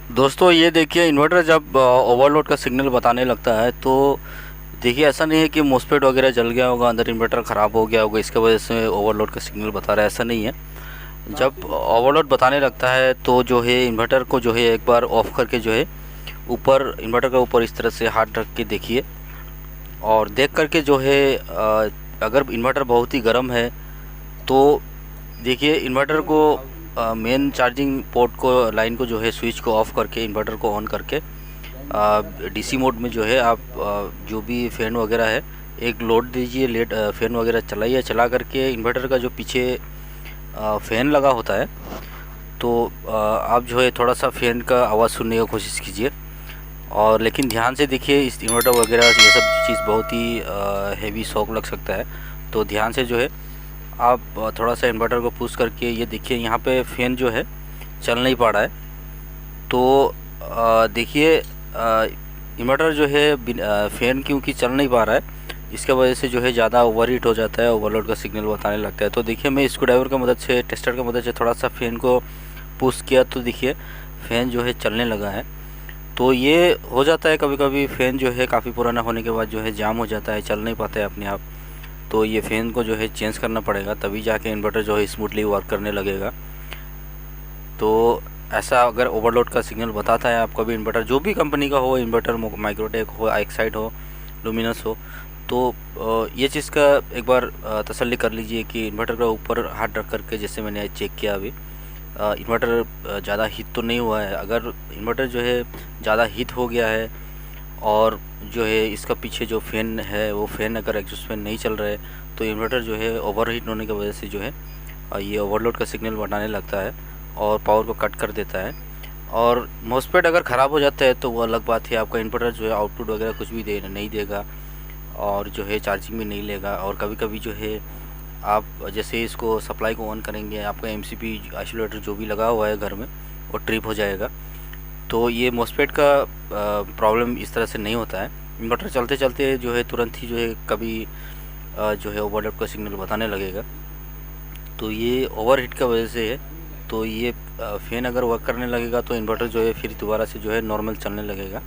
दोस्तों ये देखिए, इन्वर्टर जब ओवरलोड का सिग्नल बताने लगता है तो देखिए ऐसा नहीं है कि मॉसफेट वगैरह जल गया होगा, अंदर इन्वर्टर ख़राब हो गया होगा, इसके वजह से ओवरलोड का सिग्नल बता रहा है, ऐसा नहीं है। जब ओवरलोड बताने लगता है तो जो है इन्वर्टर को जो है एक बार ऑफ़ करके जो है ऊपर इन्वर्टर के ऊपर इस तरह से हाथ रख के देखिए, और देख करके जो है अगर इन्वर्टर बहुत ही गर्म है तो देखिए इन्वर्टर को मेन चार्जिंग पोर्ट को लाइन को जो है स्विच को ऑफ़ करके इन्वर्टर को ऑन करके डीसी मोड में जो है आप जो भी फ़ैन वगैरह है एक लोड दीजिए, लेट फ़ैन वगैरह चलाइए, चला करके इन्वर्टर का जो पीछे फ़ैन लगा होता है तो आप जो है थोड़ा सा फ़ैन का आवाज़ सुनने की कोशिश कीजिए। और लेकिन ध्यान से देखिए, इस इन्वर्टर वगैरह ये सब चीज़ बहुत ही हेवी शॉक लग सकता है, तो ध्यान से जो है आप थोड़ा सा इन्वर्टर को पुश करके ये देखिए यहाँ पे फ़ैन जो है चल नहीं पा रहा है। तो देखिए इन्वर्टर जो है फ़ैन क्योंकि चल नहीं पा रहा है, इसके वजह से जो है ज़्यादा ओवर हीट हो जाता है, ओवरलोड का सिग्नल बताने लगता है। तो देखिए मैं स्क्रू ड्राइवर की मदद से, टेस्टर की मदद से थोड़ा सा फ़ैन को पुश किया तो देखिए फ़ैन जो है चलने लगा है। तो ये हो जाता है कभी कभी, फ़ैन जो है काफ़ी पुराना होने के बाद जो है जाम हो जाता है, चल नहीं पाता है अपने आप। तो ये फ़ैन को जो है चेंज करना पड़ेगा, तभी जाके इन्वर्टर जो है स्मूथली वर्क करने लगेगा। तो ऐसा अगर ओवरलोड का सिग्नल बताता है आपका भी इन्वर्टर, जो भी कंपनी का हो, इन्वर्टर माइक्रोटेक हो, एक्साइड हो, लुमिनस हो, तो ये चीज़ का एक बार तसल्ली कर लीजिए कि इन्वर्टर का ऊपर हाथ रख करके, जैसे मैंने चेक किया अभी, इन्वर्टर ज़्यादा हीट तो नहीं हुआ है। अगर इन्वर्टर जो है ज़्यादा हीट हो गया है और जो है इसका पीछे जो फ़ैन है वो फ़ैन अगर एग्जॉस्ट फैन नहीं चल रहा है तो इन्वर्टर जो है ओवर हीट होने की वजह से जो है ये ओवरलोड का सिग्नल बनाने लगता है और पावर को कट कर देता है। और मॉसफेट अगर ख़राब हो जाता है तो वो अलग बात है, आपका इन्वर्टर जो है आउटपुट वगैरह कुछ भी दे नहीं देगा और जो है चार्जिंग भी नहीं लेगा। और कभी कभी जो है आप जैसे इसको सप्लाई को ऑन करेंगे, आपका एमसीबी आइसोलेटर जो भी लगा हुआ है घर में वो ट्रिप हो जाएगा। तो ये मॉसफेट का प्रॉब्लम इस तरह से नहीं होता है। इन्वर्टर चलते चलते जो है तुरंत ही जो है कभी जो है ओवरलोड का सिग्नल बताने लगेगा, तो ये ओवर हीट का वजह से है। तो ये फ़ैन अगर वर्क करने लगेगा तो इन्वर्टर जो है फिर दोबारा से जो है नॉर्मल चलने लगेगा।